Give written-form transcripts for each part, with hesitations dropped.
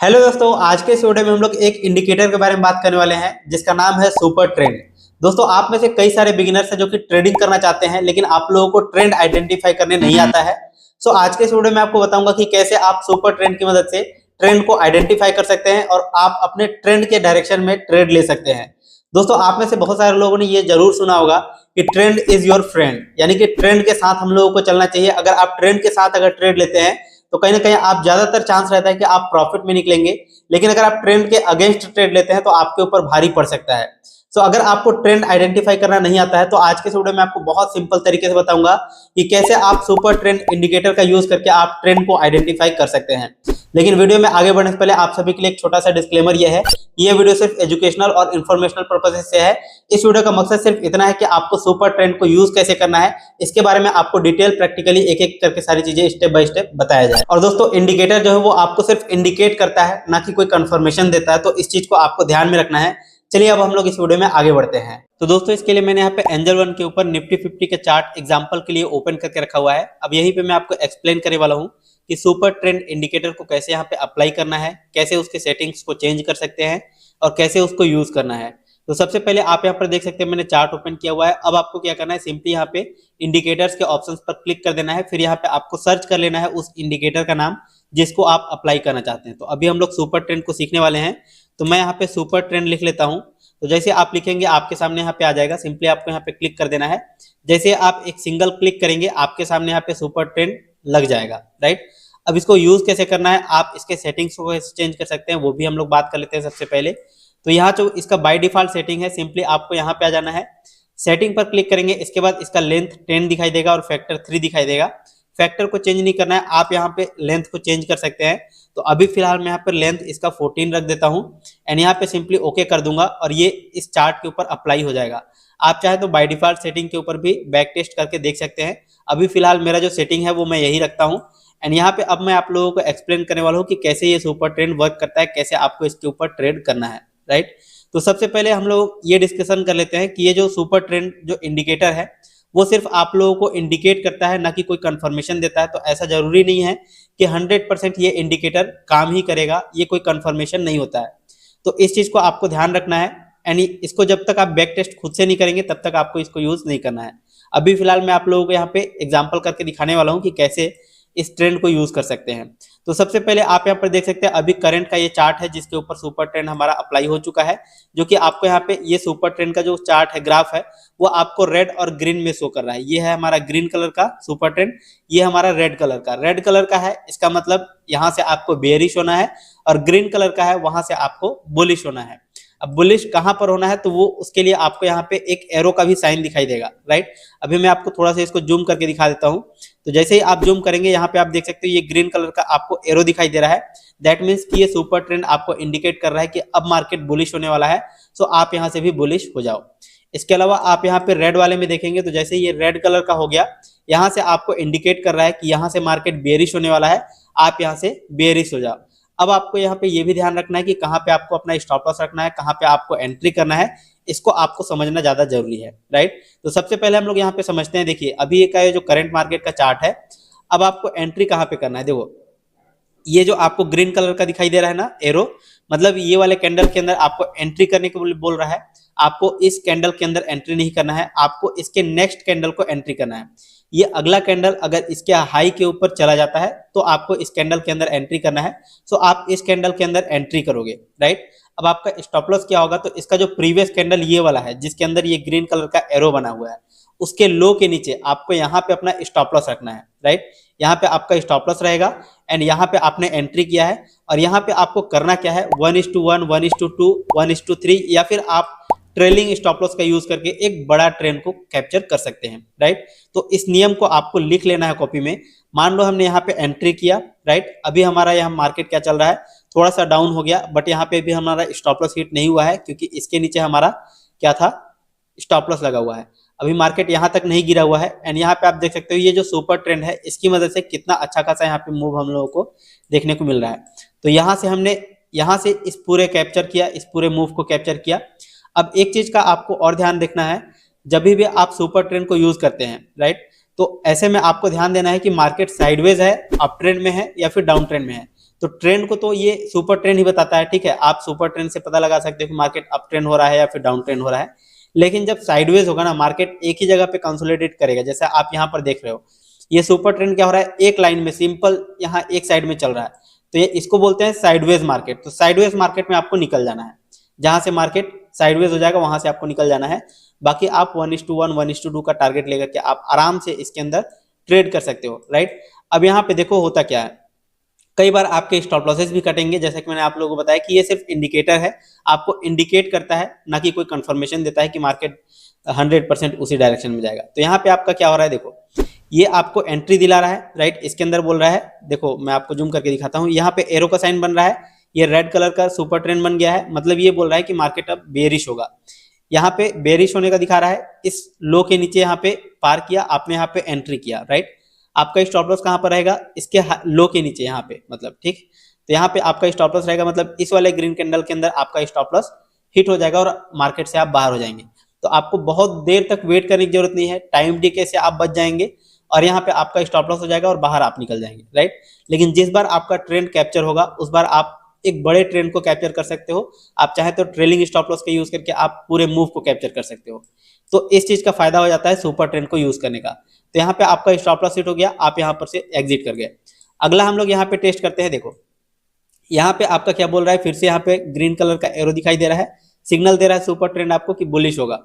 Hello दोस्तों, आज के इस वीडियो में हम लोग एक इंडिकेटर के बारे में बात करने वाले हैं जिसका नाम है सुपर ट्रेंड। दोस्तों, आप में से कई सारे बिगिनर्स हैं जो कि ट्रेडिंग करना चाहते हैं, लेकिन आप लोगों को ट्रेंड आइडेंटिफाई करने नहीं आता है। सो आज के इस वीडियो में आपको बताऊंगा कि कैसे आप सुपर ट्रेंड की मदद से ट्रेंड को आइडेंटिफाई कर सकते हैं और आप अपने ट्रेंड के डायरेक्शन में ट्रेड ले सकते हैं। दोस्तों, आप में से बहुत सारे लोगों ने ये जरूर सुना होगा कि ट्रेंड इज योर फ्रेंड, यानी कि ट्रेंड के साथ हम लोगों को चलना चाहिए। अगर आप ट्रेंड के साथ अगर ट्रेड लेते हैं तो कहीं ना कहीं आप ज्यादातर चांस रहता है कि आप प्रॉफिट में निकलेंगे, लेकिन अगर आप ट्रेंड के अगेंस्ट ट्रेड लेते हैं तो आपके ऊपर भारी पड़ सकता है। सो अगर आपको ट्रेंड आइडेंटिफाई करना नहीं आता है तो आज के इस वीडियो में आपको बहुत सिंपल तरीके से बताऊंगा कि कैसे आप सुपर ट्रेंड इंडिकेटर का यूज करके आप ट्रेंड को आइडेंटिफाई कर सकते हैं। लेकिन वीडियो में आगे बढ़ने से पहले आप सभी के लिए एक छोटा सा डिस्क्लेमर यह है कि यह वीडियो सिर्फ एजुकेशनल और इन्फॉर्मेशनल पर्पज से है। इस वीडियो का मकसद सिर्फ इतना है कि आपको सुपर ट्रेंड को यूज कैसे करना है, इसके बारे में आपको डिटेल प्रैक्टिकली एक एक करके सारी चीजें स्टेप बाय स्टेप बताया जाए। और दोस्तों, इंडिकेटर जो है वो आपको सिर्फ इंडिकेट करता है, ना कि कोई कंफर्मेशन देता है, तो इस चीज को आपको ध्यान में रखना है। चलिए अब हम लोग इस वीडियो में आगे बढ़ते हैं। तो दोस्तों, इसके लिए मैंने यहाँ पे एंजल वन के ऊपर निफ्टी 50 के चार्ट एग्जांपल के लिए ओपन करके रखा हुआ है। अब यहीं पे मैं आपको एक्सप्लेन करने वाला हूँ कि सुपर ट्रेंड इंडिकेटर को कैसे यहाँ पे अप्लाई करना है, कैसे उसके सेटिंग्स को चेंज कर सकते हैं और कैसे उसको यूज करना है। तो सबसे पहले आप यहाँ पर देख सकते हैं मैंने चार्ट ओपन किया हुआ है। अब आपको क्या करना है, सिंपली यहाँ पे इंडिकेटर्स के ऑप्शंस पर क्लिक कर देना है। फिर यहाँ पे आपको सर्च कर लेना है उस इंडिकेटर का नाम जिसको आप अप्लाई करना चाहते हैं। तो अभी हम लोग सुपर ट्रेंड को सीखने वाले हैं, तो मैं यहाँ पे सुपर ट्रेंड लिख लेता हूँ। तो जैसे आप लिखेंगे आपके सामने यहाँ पे आ जाएगा, सिंपली आपको यहाँ पे क्लिक कर देना है। जैसे आप एक सिंगल क्लिक करेंगे आपके सामने यहाँ पे सुपर ट्रेंड लग जाएगा, राइट। अब इसको यूज कैसे करना है, आप इसके सेटिंग्स को कैसे चेंज कर सकते हैं, वो भी हम लोग बात कर लेते हैं। सबसे पहले तो यहाँ जो इसका बाय डिफॉल्ट सेटिंग है, सिंपली आपको यहाँ पे आ जाना है, सेटिंग पर क्लिक करेंगे। इसके बाद इसका लेंथ 10 दिखाई देगा और फैक्टर 3 दिखाई देगा। फैक्टर को चेंज नहीं करना है, आप यहाँ पे लेंथ को चेंज कर सकते हैं। तो अभी फिलहाल मैं यहाँ पर लेंथ इसका 14 रख देता हूँ एंड यहाँ पे सिंपली ओके कर दूंगा और ये इस चार्ट के ऊपर अप्लाई हो जाएगा। आप चाहे तो बाय डिफॉल्ट सेटिंग के ऊपर भी बैक टेस्ट करके देख सकते हैं। अभी फिलहाल मेरा जो सेटिंग है वो मैं यही रखता हूँ एंड यहाँ पे अब मैं आप लोगों को एक्सप्लेन करने वाला हूँ कि कैसे ये सुपर ट्रेंड वर्क करता है, कैसे आपको इसके ऊपर ट्रेड करना है, राइट। तो सबसे पहले हम लोग ये डिस्कशन कर लेते हैं कि ये जो सुपर ट्रेंड जो इंडिकेटर है वो सिर्फ आप लोगों को इंडिकेट करता है, ना कि कोई कंफर्मेशन देता है। तो ऐसा जरूरी नहीं है कि 100% ये इंडिकेटर काम ही करेगा, ये कोई कंफर्मेशन नहीं होता है। तो इस चीज को आपको ध्यान रखना है यानी इसको जब तक आप बैक टेस्ट खुद से नहीं करेंगे तब तक आपको इसको यूज नहीं करना है। अभी फिलहाल मैं आप लोगों को यहाँ पे एग्जाम्पल करके दिखाने वाला हूँ कि कैसे इस ट्रेंड को यूज कर सकते हैं। तो सबसे पहले आप यहाँ पर देख सकते हैं अभी करंट का ये चार्ट है जिसके ऊपर सुपर ट्रेंड हमारा अप्लाई हो चुका है, जो कि आपको यहाँ पे ये सुपर ट्रेंड का जो चार्ट है, ग्राफ है, वो आपको रेड और ग्रीन में शो कर रहा है। ये है हमारा ग्रीन कलर का सुपर ट्रेंड, ये हमारा रेड कलर का है। इसका मतलब यहाँ से आपको बेयरिश होना है और ग्रीन कलर का है वहां से आपको बुलिश होना है। अब बुलिश कहां पर होना है तो वो उसके लिए आपको यहाँ पे एक एरो का भी साइन दिखाई देगा, राइट। अभी मैं आपको थोड़ा सा इसको जूम करके दिखा देता हूँ। तो जैसे ही आप जूम करेंगे यहाँ पे आप देख सकते हो ये ग्रीन कलर का आपको एरो दिखाई दे रहा है। दैट मीन्स कि ये सुपर ट्रेंड आपको इंडिकेट कर रहा है कि अब मार्केट बुलिश होने वाला है, सो आप यहाँ से भी बुलिश हो जाओ। इसके अलावा आप यहाँ पे रेड वाले में देखेंगे तो जैसे ये रेड कलर का हो गया, यहाँ से आपको इंडिकेट कर रहा है कि यहाँ से मार्केट बेयरिश होने वाला है, आप यहाँ से बेयरिश हो जाओ। अब आपको यहाँ पे ये भी ध्यान रखना है कि कहाँ पे आपको अपना स्टॉप लॉस रखना है, कहाँ पे आपको एंट्री करना है, इसको आपको समझना ज्यादा जरूरी है, राइट। तो सबसे पहले हम लोग यहाँ पे समझते हैं। देखिए अभी का ये जो करंट मार्केट का चार्ट है, अब आपको एंट्री कहाँ पे करना है। देखो ये जो आपको ग्रीन कलर का दिखाई दे रहा है ना एरो, मतलब ये वाले कैंडल के अंदर आपको एंट्री करने को बोल रहा है। आपको इस कैंडल के अंदर एंट्री नहीं करना है, आपको इसके नेक्स्ट कैंडल को एंट्री करना है। ये अगला कैंडल अगर इसके हाई के ऊपर चला जाता है तो आपको इस कैंडल के अंदर एंट्री करना है। सो आप इस कैंडल के अंदर एंट्री करोगे, राइट। अब आपका स्टॉप लॉस क्या होगा, तो इसका जो प्रीवियस कैंडल ये वाला है जिसके अंदर ये ग्रीन कलर का एरो बना हुआ है, उसके लो के नीचे आपको यहाँ पे अपना स्टॉप लॉस रखना है, राइट। यहाँ पे आपका स्टॉप लॉस रहेगा एंड यहाँ पे आपने एंट्री किया है और यहाँ पे आपको करना क्या है, 1:1, 1:2, 1:3 या फिर आप ट्रेलिंग स्टॉप लॉस का यूज करके एक बड़ा ट्रेंड को कैप्चर कर सकते हैं, राइट। तो इस नियम को आपको लिख लेना है कॉपी में। मान लो हमने यहाँ पे एंट्री किया, राइट। अभी हमारा यहाँ मार्केट क्या चल रहा है, थोड़ा सा डाउन हो गया, बट यहाँ पे भी हमारा स्टॉप लॉस हिट नहीं हुआ है क्योंकि इसके नीचे हमारा क्या था, स्टॉप लॉस लगा हुआ है। अभी मार्केट यहाँ तक नहीं गिरा हुआ है एंड यहाँ पे आप देख सकते हो ये जो सुपर ट्रेंड है इसकी मदद से कितना अच्छा खासा यहाँ पे मूव हम लोगों को देखने को मिल रहा है। तो यहाँ से हमने यहाँ से इस पूरे कैप्चर किया, इस पूरे मूव को कैप्चर किया। अब एक चीज का आपको और ध्यान देखना है, जब भी आप सुपर ट्रेंड को यूज करते हैं, राइट, तो ऐसे में आपको ध्यान देना है कि मार्केट साइडवेज है, अप ट्रेंड में है या फिर डाउन ट्रेंड में है। तो ट्रेंड को तो ये सुपर ट्रेंड ही बताता है, ठीक है। आप सुपर ट्रेंड से पता लगा सकते हो कि मार्केट अप ट्रेंड हो रहा है या फिर डाउन ट्रेंड हो रहा है। लेकिन जब साइडवेज होगा ना, मार्केट एक ही जगह पे कंसोलिडेट करेगा, जैसे आप यहाँ पर देख रहे हो, ये सुपर ट्रेंड क्या हो रहा है, एक लाइन में सिंपल यहाँ एक साइड में चल रहा है, तो ये इसको बोलते हैं साइडवेज मार्केट। तो साइडवेज मार्केट में आपको निकल जाना है, जहां से मार्केट साइडवेज हो जाएगा वहां से आपको निकल जाना है। बाकी आप 1:1 1:2 का टारगेट लेकर के आप आराम से इसके अंदर ट्रेड कर सकते हो, राइट। अब यहाँ पे देखो होता क्या है, कई बार आपके स्टॉप लॉसेस भी कटेंगे, जैसा कि मैंने आप लोगों को बताया कि ये सिर्फ इंडिकेटर है, आपको इंडिकेट करता है, ना कि कोई कंफर्मेशन देता है कि मार्केट 100% उसी डायरेक्शन में जाएगा। तो यहाँ पे आपका क्या हो रहा है, देखो ये आपको एंट्री दिला रहा है, राइट। इसके अंदर बोल रहा है, देखो मैं आपको जूम करके दिखाता हूँ, यहाँ पे एरो का साइन बन रहा है, ये रेड कलर का सुपर ट्रेंड बन गया है, मतलब ये बोल रहा है कि मार्केट अब बेरिश होगा। यहाँ पे बेरिश होने का दिखा रहा है, इस लो के नीचे यहाँ पे पार किया आपने, यहाँ पे एंट्री किया, राइट। आपका स्टॉप लॉस कहाँ पर रहेगा, इसके लो के नीचे यहाँ पे, मतलब ठीक। तो यहाँ पे आपका स्टॉप लॉस रहेगा, मतलब इस वाले ग्रीन कैंडल के अंदर आपका स्टॉप लॉस हिट हो जाएगा और मार्केट से आप बाहर हो जाएंगे। तो आपको बहुत देर तक वेट करने की जरूरत नहीं है, टाइम डीके से आप बच जाएंगे और यहाँ पे आपका स्टॉप लॉस हो जाएगा और बाहर आप निकल जाएंगे, राइट। लेकिन जिस बार आपका ट्रेंड कैप्चर होगा उस बार आप एक बड़े ट्रेंड को कैप्चर कर सकते हो। आप चाहे तो ट्रेलिंग स्टॉप लॉस का यूज करके आप पूरे मूव को कैप्चर कर सकते हो। तो इस चीज का फायदा हो जाता है सुपर ट्रेंड को यूज करने का। तो यहाँ पे आपका स्टॉप लॉस हिट हो गया, आप यहाँ पर से एग्जिट कर गए। अगला हम लोग यहाँ पे टेस्ट करते हैं, देखो यहाँ पे आपका क्या बोल रहा है, फिर से यहाँ पे ग्रीन कलर का एरो दिखाई दे रहा है, सिग्नल दे रहा है सुपर ट्रेंड आपको कि बुलिश होगा।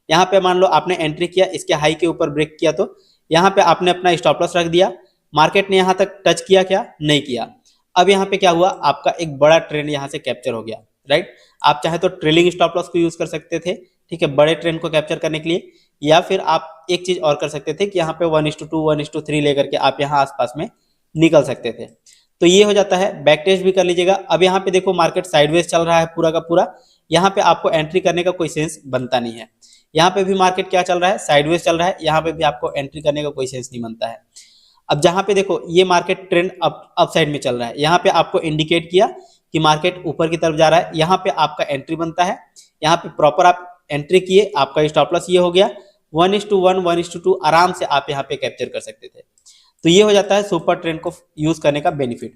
यहाँ पे मान लो आपने एंट्री किया, इसके हाई के ऊपर ब्रेक किया, तो यहाँ पे आपने अपना स्टॉप लॉस रख दिया, मार्केट ने यहाँ तक टच किया क्या, नहीं किया। अब यहाँ पे क्या हुआ, आपका एक बड़ा ट्रेंड यहाँ से कैप्चर हो गया, राइट। आप चाहे तो ट्रेलिंग स्टॉप लॉस को यूज कर सकते थे, ठीक है, बड़े ट्रेंड को कैप्चर करने के लिए, या फिर आप एक चीज और कर सकते थे कि यहाँ पे 1:2 1:3 लेकर के आप यहाँ आसपास में निकल सकते थे। तो ये हो जाता है, बैक टेस्ट भी कर लीजिएगा। अब यहाँ पे देखो मार्केट साइडवेज चल रहा है पूरा का पूरा, यहाँ पे आपको एंट्री करने का कोई सेंस बनता नहीं है। यहाँ पे भी मार्केट क्या चल रहा है, साइडवेज चल रहा है, यहाँ पे भी आपको एंट्री करने का कोई सेंस नहीं बनता है। अब जहाँ पे देखो ये मार्केट ट्रेंड अप साइड में चल रहा है, यहाँ पे आपको इंडिकेट किया कि मार्केट ऊपर की तरफ जा रहा है, यहाँ पे आपका एंट्री बनता है, यहाँ पे प्रॉपर आप एंट्री किए, आपका स्टॉप लॉस ये हो गया, 1:1 1:2 आराम से आप यहाँ पे कैप्चर कर सकते थे। तो ये हो जाता है सुपर ट्रेंड को यूज करने का बेनिफिट।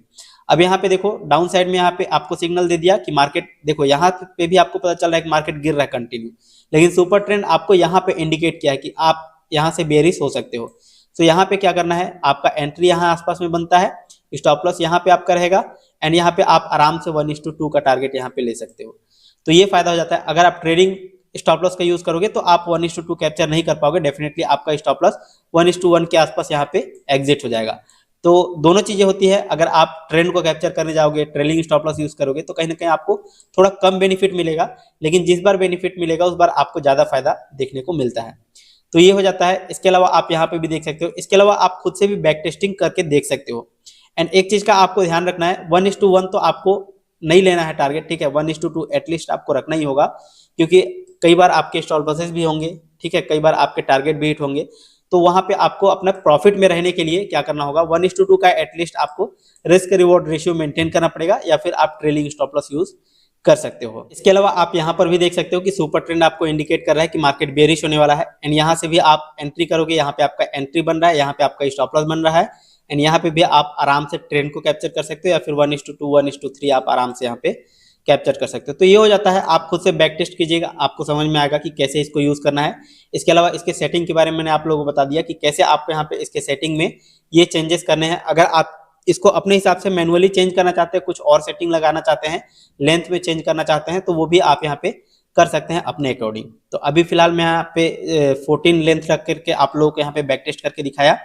अब यहाँ पे देखो डाउन साइड में यहाँ पे आपको सिग्नल दे दिया कि मार्केट, देखो यहाँ पे भी आपको पता चल रहा है कि मार्केट गिर रहा है कंटिन्यू, लेकिन सुपर ट्रेंड आपको यहाँ पे इंडिकेट किया है कि आप यहाँ से बेरिश हो सकते हो। तो यहाँ पे क्या करना है, आपका एंट्री यहाँ आसपास में बनता है, स्टॉप लॉस यहाँ पे आपका रहेगा, एंड यहाँ पे आप आराम से 1:2 का टारगेट यहाँ पे ले सकते हो। तो ये फायदा हो जाता है। अगर आप ट्रेडिंग स्टॉप लॉस का यूज करोगे तो आप 1:2 कैप्चर नहीं कर पाओगे, डेफिनेटली आपका स्टॉप लॉस 1:1 के आसपास यहाँ पे एग्जिट हो जाएगा। तो दोनों चीजें होती है, अगर आप ट्रेंड को कैप्चर करने जाओगे, ट्रेलिंग स्टॉप लॉस यूज करोगे, तो कहीं ना कहीं आपको थोड़ा कम बेनिफिट मिलेगा, लेकिन जिस बार बेनिफिट मिलेगा उस बार आपको ज्यादा फायदा देखने को मिलता है। तो ये हो जाता है। इसके अलावा आप यहाँ पे भी देख सकते हो, इसके अलावा आप खुद से भी बैक टेस्टिंग करके देख सकते हो। एंड एक चीज का आपको ध्यान रखना है, 1:1 तो आपको नहीं लेना है टारगेट, ठीक है, 1:2 एटलीस्ट आपको रखना ही होगा, क्योंकि कई बार आपके स्टॉप लॉसेस भी होंगे, ठीक है, कई बार आपके टारगेट भी हिट होंगे। तो वहां पे आपको अपना प्रॉफिट में रहने के लिए क्या करना होगा, 1:2 का एटलीस्ट आपको रिस्क रिवॉर्ड रेशियो मेंटेन करना पड़ेगा, या फिर आप ट्रेलिंग स्टॉप लॉस यूज कर सकते हो। इसके अलावा आप यहाँ पर भी देख सकते हो कि सुपर ट्रेंड आपको इंडिकेट कर रहा है कि मार्केट बेरिश होने वाला है, एंड यहाँ से भी आप एंट्री करोगे, यहाँ पे आपका एंट्री बन रहा है, यहाँ पे आपका स्टॉप लॉस बन रहा है, एंड यहाँ पे भी आप आराम से ट्रेंड को कैप्चर कर सकते हो, या फिर 1:2 1:3 आप आराम से यहाँ पे कैप्चर कर सकते हो। तो ये हो जाता है, आप खुद से बैक टेस्ट कीजिएगा, आपको समझ में आएगा कि कैसे इसको यूज करना है। इसके अलावा इसके सेटिंग के बारे में मैंने आप लोगों को बता दिया कि कैसे आपको यहाँ पे इसके सेटिंग में ये चेंजेस करने हैं। अगर आप इसको अपने हिसाब से मैनुअली चेंज करना चाहते हैं, कुछ और सेटिंग लगाना चाहते हैं, लेंथ में चेंज करना चाहते हैं, तो वो भी आप यहाँ पे कर सकते हैं अपने अकॉर्डिंग। तो अभी फिलहाल मैं यहाँ पे 14 लेंथ रख करके आप लोगों को यहाँ पे बैक टेस्ट करके दिखाया।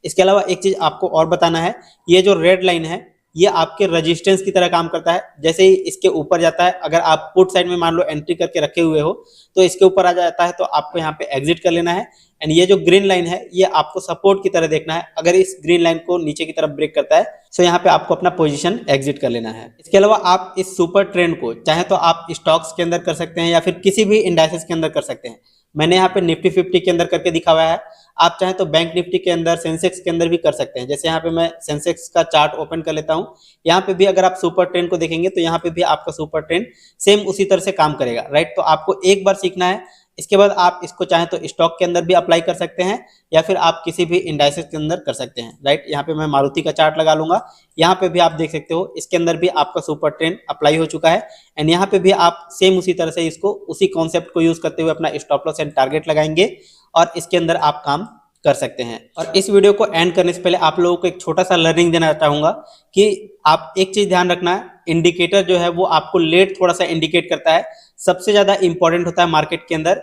इसके अलावा एक चीज आपको और बताना है, ये जो रेड लाइन है ये आपके रेजिस्टेंस की तरह काम करता है। जैसे ही इसके ऊपर जाता है, अगर आप पुट साइड में मान लो एंट्री करके रखे हुए हो, तो इसके ऊपर आ जाता है तो आपको यहाँ पे एग्जिट कर लेना है। एंड ये जो ग्रीन लाइन है ये आपको सपोर्ट की तरह देखना है, अगर इस ग्रीन लाइन को नीचे की तरफ ब्रेक करता है तो यहाँ पे आपको अपना पोजीशन एग्जिट कर लेना है। इसके अलावा आप इस सुपर ट्रेंड को चाहे तो आप स्टॉक्स के अंदर कर सकते हैं, या फिर किसी भी इंडाइसेस के अंदर कर सकते हैं। मैंने यहाँ पे निफ्टी 50 के अंदर करके दिखा हुआ है, आप चाहे तो बैंक निफ्टी के अंदर, सेंसेक्स के अंदर भी कर सकते हैं। जैसे यहाँ पे मैं सेंसेक्स का चार्ट ओपन कर लेता हूँ, यहाँ पे भी अगर आप सुपर ट्रेंड को देखेंगे तो यहाँ पे भी आपका सुपर ट्रेंड सेम उसी तरह से काम करेगा, राइट। तो आपको एक बार सीखना है, इसके बाद आप इसको चाहें तो स्टॉक के अंदर भी अप्लाई कर सकते हैं या फिर आप किसी भी इंडाइसेस के अंदर कर सकते हैं, राइट। यहाँ पे मैं मारुति का चार्ट लगा लूंगा, यहाँ पे भी आप देख सकते हो इसके अंदर भी आपका सुपर ट्रेंड अप्लाई हो चुका है। एंड यहाँ पे भी आप सेम उसी तरह से इसको उसी कॉन्सेप्ट को यूज करते हुए अपना स्टॉप लॉस एंड टारगेट लगाएंगे और इसके अंदर आप काम कर सकते हैं। और इस वीडियो को एंड करने से पहले आप लोगों को एक छोटा सा लर्निंग देना चाहूंगा कि आप एक चीज ध्यान रखना है, इंडिकेटर जो है वो आपको लेट थोड़ा सा इंडिकेट करता है। सबसे ज्यादा इंपॉर्टेंट होता है मार्केट के अंदर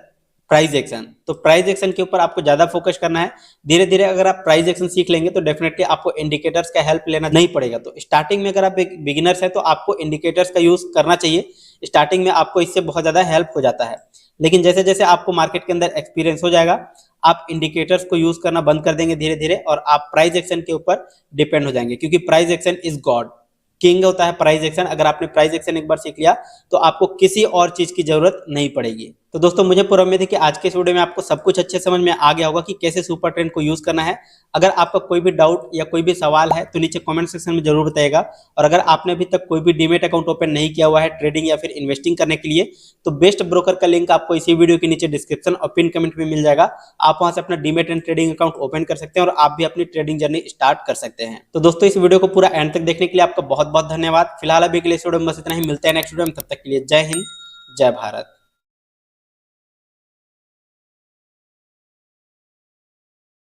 प्राइस एक्शन, तो प्राइस एक्शन के ऊपर आपको ज्यादा फोकस करना है। धीरे धीरे अगर आप प्राइस एक्शन सीख लेंगे तो डेफिनेटली आपको इंडिकेटर्स का हेल्प लेना नहीं पड़ेगा। तो स्टार्टिंग में अगर आप एक बिगिनर्स है तो आपको इंडिकेटर्स का यूज करना चाहिए, स्टार्टिंग में आपको इससे बहुत ज्यादा हेल्प हो जाता है। लेकिन जैसे जैसे आपको मार्केट के अंदर एक्सपीरियंस हो जाएगा आप इंडिकेटर्स को यूज करना बंद कर देंगे धीरे धीरे और आप प्राइस एक्शन के ऊपर डिपेंड हो जाएंगे, क्योंकि price action is God, king होता है प्राइस एक्शन। अगर आपने प्राइस एक्शन एक बार सीख लिया तो आपको किसी और चीज की जरूरत नहीं पड़ेगी। तो दोस्तों मुझे पूरा उम्मीद है कि आज के इस वीडियो में आपको सब कुछ अच्छे समझ में आ गया होगा कि कैसे सुपर ट्रेंड को यूज करना है। अगर आपका कोई भी डाउट या कोई भी सवाल है तो नीचे कमेंट सेक्शन में जरूर बताइएगा। और अगर आपने अभी तक कोई भी डीमैट अकाउंट ओपन नहीं किया हुआ है ट्रेडिंग या फिर इन्वेस्टिंग करने के लिए, तो बेस्ट ब्रोकर का लिंक आपको इसी वीडियो के नीचे डिस्क्रिप्शन और पिन कमेंट में मिल जाएगा। आप वहां से अपना demat and trading account open कर सकते हैं और आप भी अपनी ट्रेडिंग जर्नी स्टार्ट कर सकते हैं। तो दोस्तों इस वीडियो को पूरा एंड तक देखने के लिए आपका बहुत बहुत धन्यवाद। फिलहाल अभी के लिए इस वीडियो में बस इतना ही, मिलते हैं नेक्स्ट वीडियो में, तब तक के लिए जय हिंद जय भारत।